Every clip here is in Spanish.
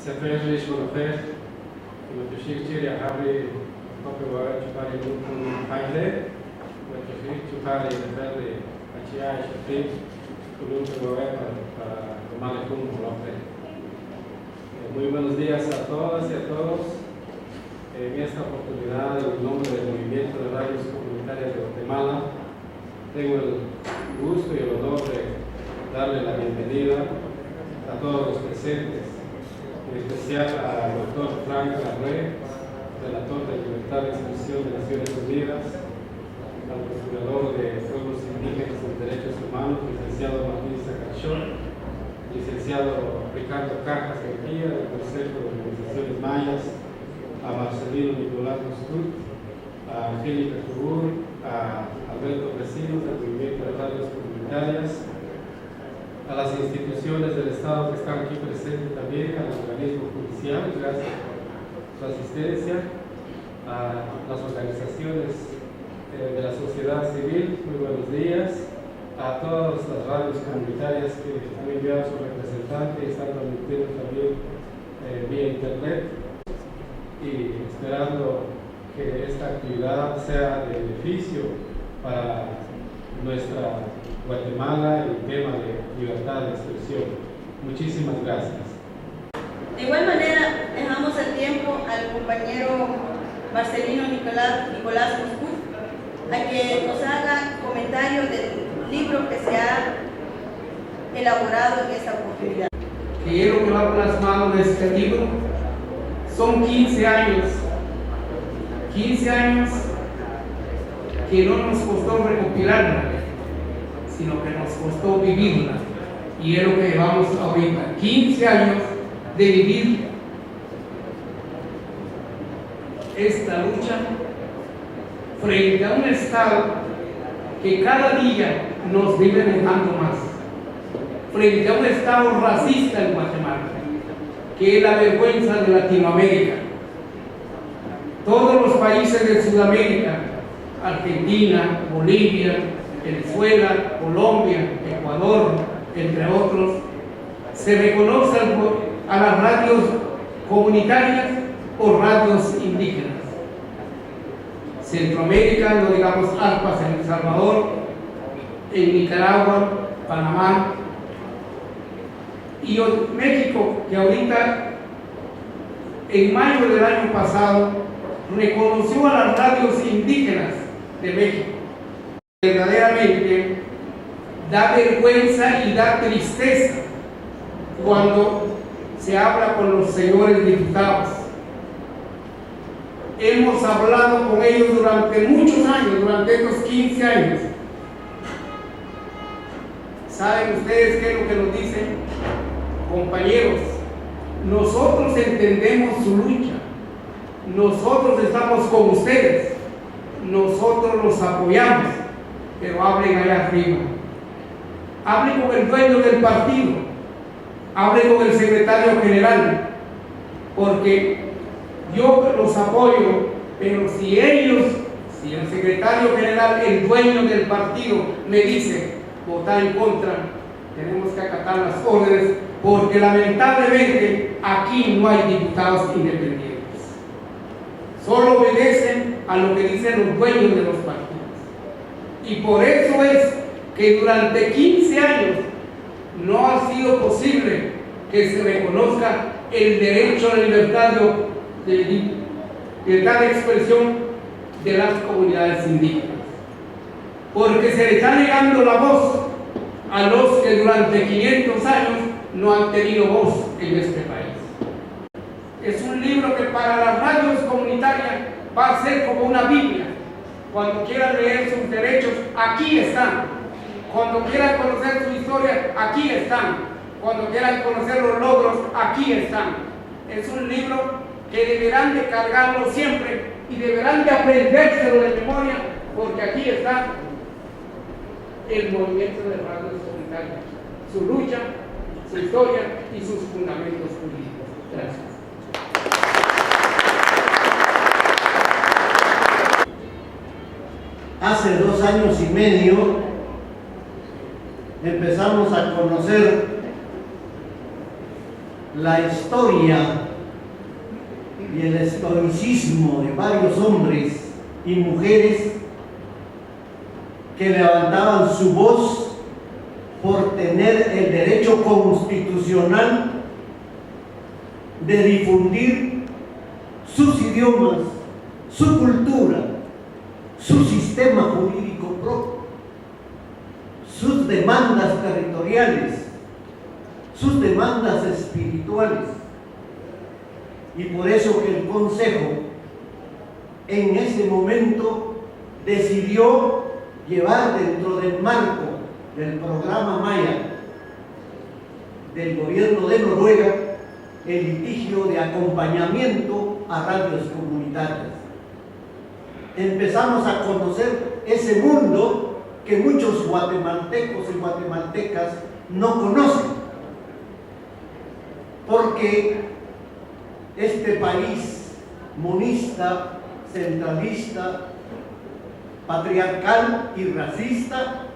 Sefesh Monofesh, Matushiri Habri, Pokewa, Chupari Lukun Haile, Matushiri Chupari, Neferi, Achia, Shafik, Kulun para tomar el rumbo López. Muy buenos días a todas y a todos. En esta oportunidad, en nombre del Movimiento de Radios Comunitarias de Guatemala, tengo el gusto y el honor de darle la bienvenida a todos los presentes, en especial al doctor Frank Larrey, relator de Libertad de Expresión de Naciones Unidas, al procurador de Pueblos Indígenas y Derechos Humanos, licenciado Martín Sacachón, licenciado Ricardo Cajas García, del Consejo de Organizaciones Mayas, a Marcelino Nicolás Mostut, a Angélica Cubur, a Alberto Vecinos, del Movimiento de Radios Comunitarias, a las instituciones del Estado que están aquí presentes también, al organismo judicial, gracias por su asistencia, a las organizaciones de la sociedad civil, muy buenos días, a todas las radios comunitarias que han enviado su representante y están transmitiendo también vía internet, y esperando que esta actividad sea de beneficio para nuestra Guatemala y el tema de libertad de expresión. Muchísimas gracias. De igual manera, dejamos el tiempo al compañero Marcelino Nicolás Moscú a que nos haga comentarios del libro que se ha elaborado en esta oportunidad. Que lo que va plasmado en este libro son 15 años que no nos costó recopilarla, sino que nos costó vivirla, y es lo que llevamos ahorita, 15 años de vivir esta lucha frente a un Estado que cada día nos vive dejando más, frente a un Estado racista en Guatemala, que es la vergüenza de Latinoamérica. Todos los países de Sudamérica, Argentina, Bolivia, Venezuela, Colombia, Ecuador, entre otros, se reconocen a las radios comunitarias o radios indígenas. Centroamérica, no digamos ARPAS en El Salvador, en Nicaragua, Panamá, y México, que ahorita, en mayo del año pasado, reconoció a las radios indígenas de México. Verdaderamente da vergüenza y da tristeza cuando se habla con los señores diputados. Hemos hablado con ellos durante muchos años, durante estos 15 años. ¿Saben ustedes qué es lo que nos dicen? Compañeros, nosotros entendemos su lucha, nosotros estamos con ustedes, nosotros los apoyamos, pero hablen allá arriba, hablen con el dueño del partido, hablen con el secretario general, porque yo los apoyo, pero si el secretario general, el dueño del partido, me dice votar en contra, tenemos que acatar las órdenes, porque lamentablemente aquí no hay diputados independientes. Solo obedecen a lo que dicen los dueños de los partidos. Y por eso es que durante 15 años no ha sido posible que se reconozca el derecho a la libertad de expresión de las comunidades indígenas. Porque se le está negando la voz a los que durante 500 años no han tenido voz en este país. Es un libro que para las radios comunitarias va a ser como una Biblia. Cuando quieran leer sus derechos, aquí están. Cuando quieran conocer su historia, aquí están. Cuando quieran conocer los logros, aquí están. Es un libro que deberán de cargarlo siempre y deberán de aprendérselo de memoria, porque aquí está el movimiento de radios comunitarias, su lucha, su historia y sus fundamentos jurídicos. Gracias. Hace 2 años y medio empezamos a conocer la historia y el estoicismo de varios hombres y mujeres que levantaban su voz por tener el derecho constitucional de difundir sus idiomas, su cultura, su sistema jurídico propio, sus demandas territoriales, sus demandas espirituales. Y por eso que el Consejo en ese momento decidió llevar dentro del marco del programa Maya del gobierno de Noruega el litigio de acompañamiento a radios comunitarias. Empezamos a conocer ese mundo que muchos guatemaltecos y guatemaltecas no conocen, porque este país monista, centralista, patriarcal y racista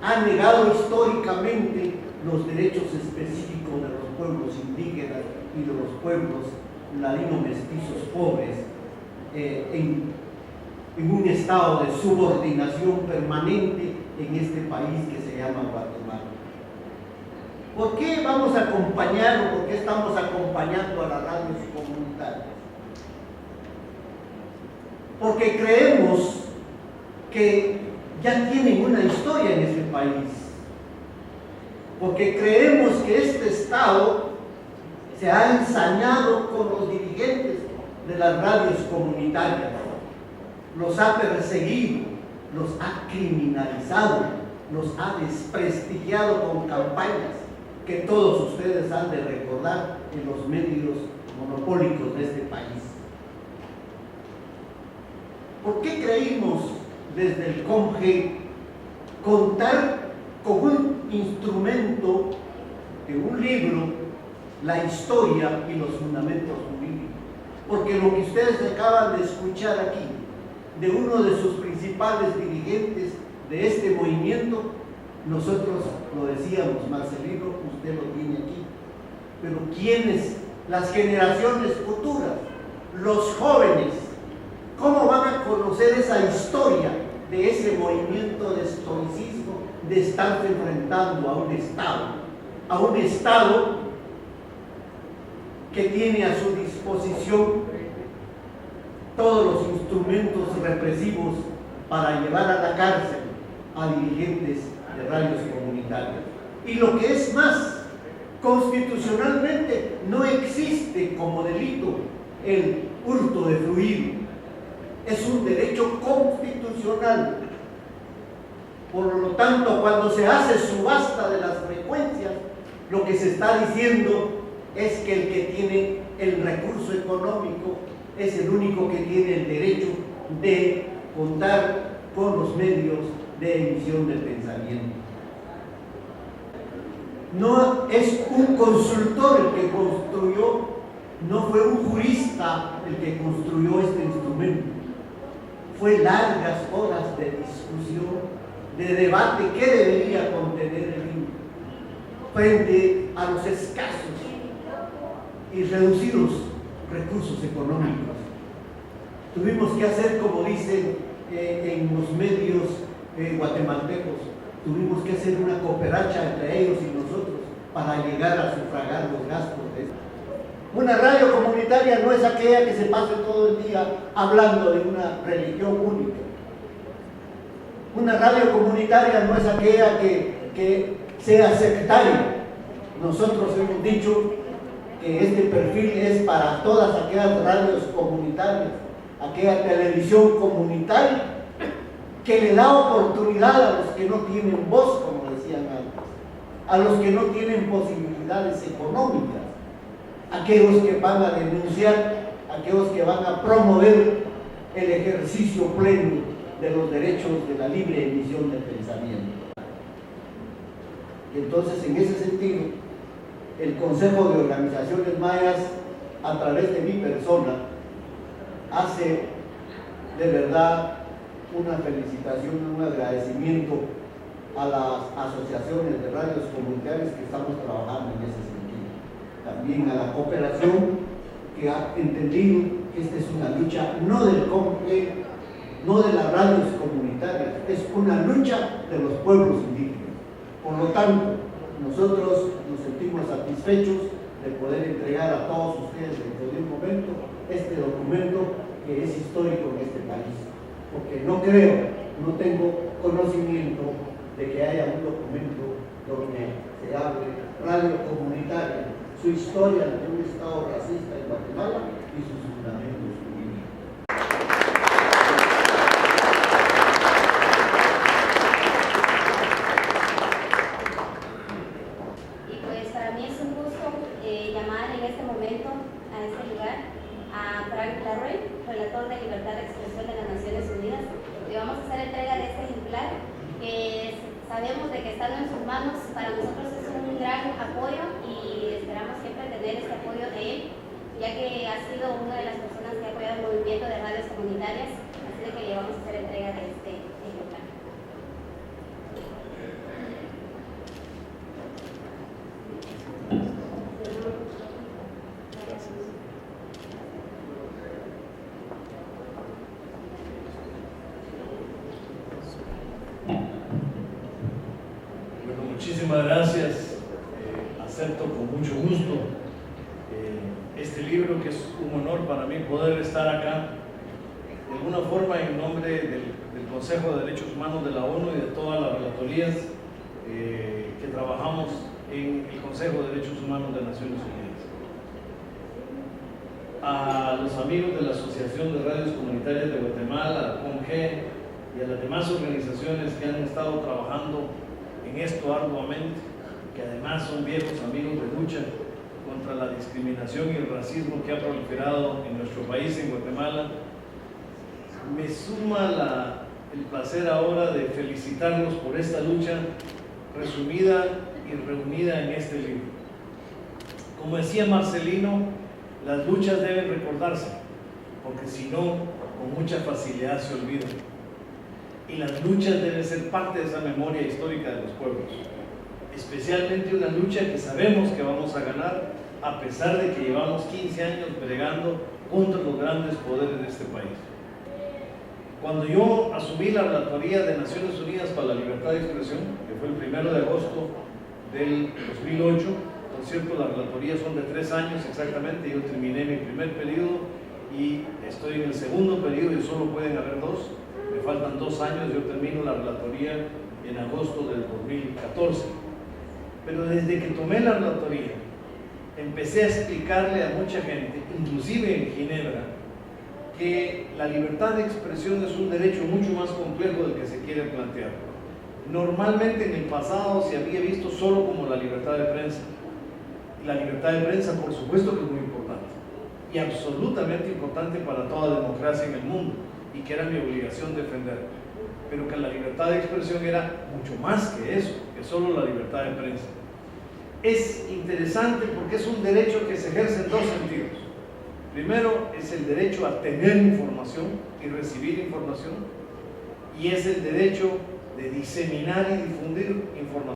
ha negado históricamente los derechos específicos de los pueblos indígenas y de los pueblos ladino-mestizos pobres en un estado de subordinación permanente en este país que se llama Guatemala. ¿Por qué vamos a acompañar o por qué estamos acompañando a las radios comunitarias? Porque creemos que ya tienen una historia en este país, porque creemos que este Estado se ha ensañado con los dirigentes de las radios comunitarias, los ha perseguido, los ha criminalizado, los ha desprestigiado con campañas que todos ustedes han de recordar en los medios monopólicos de este país. ¿Por qué creímos desde el COMGE contar con un instrumento de un libro, la historia y los fundamentos jurídicos? Porque lo que ustedes acaban de escuchar aquí de uno de sus principales dirigentes de este movimiento, nosotros lo decíamos, Marcelino, usted lo tiene aquí, pero ¿quiénes? Las generaciones futuras, los jóvenes, ¿cómo van a conocer esa historia de ese movimiento de estoicismo, de estarse enfrentando a un Estado que tiene a su disposición todos los instrumentos represivos para llevar a la cárcel a dirigentes de radios comunitarias? Y lo que es más, constitucionalmente no existe como delito el hurto de fluido. Es un derecho constitucional. Por lo tanto, cuando se hace subasta de las frecuencias, lo que se está diciendo es que el que tiene el recurso económico es el único que tiene el derecho de contar con los medios de emisión del pensamiento. No es un consultor el que construyó, no fue un jurista el que construyó este instrumento. Fue largas horas de discusión, de debate qué debería contener el libro frente a los escasos y reducidos recursos económicos. Tuvimos que hacer, como dicen en los medios guatemaltecos, tuvimos que hacer una cooperacha entre ellos y nosotros para llegar a sufragar los gastos de esto. Una radio comunitaria no es aquella que se pase todo el día hablando de una religión única. Una radio comunitaria no es aquella que sea sectaria. Nosotros hemos dicho que este perfil es para todas aquellas radios comunitarias, aquella televisión comunitaria que le da oportunidad a los que no tienen voz, como decían antes, a los que no tienen posibilidades económicas, aquellos que van a denunciar, aquellos que van a promover el ejercicio pleno de los derechos de la libre emisión del pensamiento. Y entonces, en ese sentido, el Consejo de Organizaciones Mayas, a través de mi persona, hace de verdad una felicitación, un agradecimiento a las asociaciones de radios comunitarias que estamos trabajando en ese sentido. también a la cooperación, que ha entendido que esta es una lucha no del CONPE, no de las radios comunitarias, es una lucha de los pueblos indígenas. Por lo tanto, nosotros nos sentimos satisfechos de poder entregar a todos ustedes dentro de un momento este documento que es histórico en este país, porque no tengo conocimiento de que haya un documento donde se hable radio comunitaria, su historia de un Estado racista en Guatemala y sus fundamentos jurídicos. Y pues para mí es un gusto llamar en este momento a este lugar a Frank Larroy, relator de Libertad de Expresión de las Naciones Unidas, y vamos a hacer entrega de este ejemplar que sabemos de que estando en sus manos para nosotros es un gran apoyo y esperamos siempre tener este apoyo de él, ya que ha sido una de las personas que ha apoyado el movimiento de radios comunitarias, así de que le vamos a hacer entrega de este ejemplar. Muchísimas gracias, acepto con mucho gusto este libro, que es un honor para mí poder estar acá, de alguna forma en nombre del Consejo de Derechos Humanos de la ONU y de todas las relatorías que trabajamos en el Consejo de Derechos Humanos de Naciones Unidas. A los amigos de la Asociación de Radios Comunitarias de Guatemala, a CONGE y a las demás organizaciones que han estado trabajando en esto arduamente, que además son viejos amigos de lucha contra la discriminación y el racismo que ha proliferado en nuestro país, en Guatemala, me suma el placer ahora de felicitarlos por esta lucha resumida y reunida en este libro. Como decía Marcelino, las luchas deben recordarse, porque si no, con mucha facilidad se olvidan. Y las luchas deben ser parte de esa memoria histórica de los pueblos, especialmente una lucha que sabemos que vamos a ganar, a pesar de que llevamos 15 años bregando contra los grandes poderes de este país. Cuando yo asumí la relatoría de Naciones Unidas para la Libertad de Expresión, que fue el 1 de agosto del 2008, por cierto, las relatorías son de 3 años exactamente, yo terminé mi primer periodo y estoy en el segundo periodo y solo pueden haber 2. Me faltan 2 años, yo termino la relatoría en agosto del 2014. Pero desde que tomé la relatoría, empecé a explicarle a mucha gente, inclusive en Ginebra, que la libertad de expresión es un derecho mucho más complejo del que se quiere plantear. Normalmente en el pasado se había visto solo como la libertad de prensa. La libertad de prensa, por supuesto que es muy importante, y absolutamente importante para toda democracia en el mundo, y que era mi obligación defender, pero que la libertad de expresión era mucho más que eso, que solo la libertad de prensa. Es interesante porque es un derecho que se ejerce en 2 sentidos. Primero, es el derecho a tener información y recibir información, y es el derecho de diseminar y difundir información.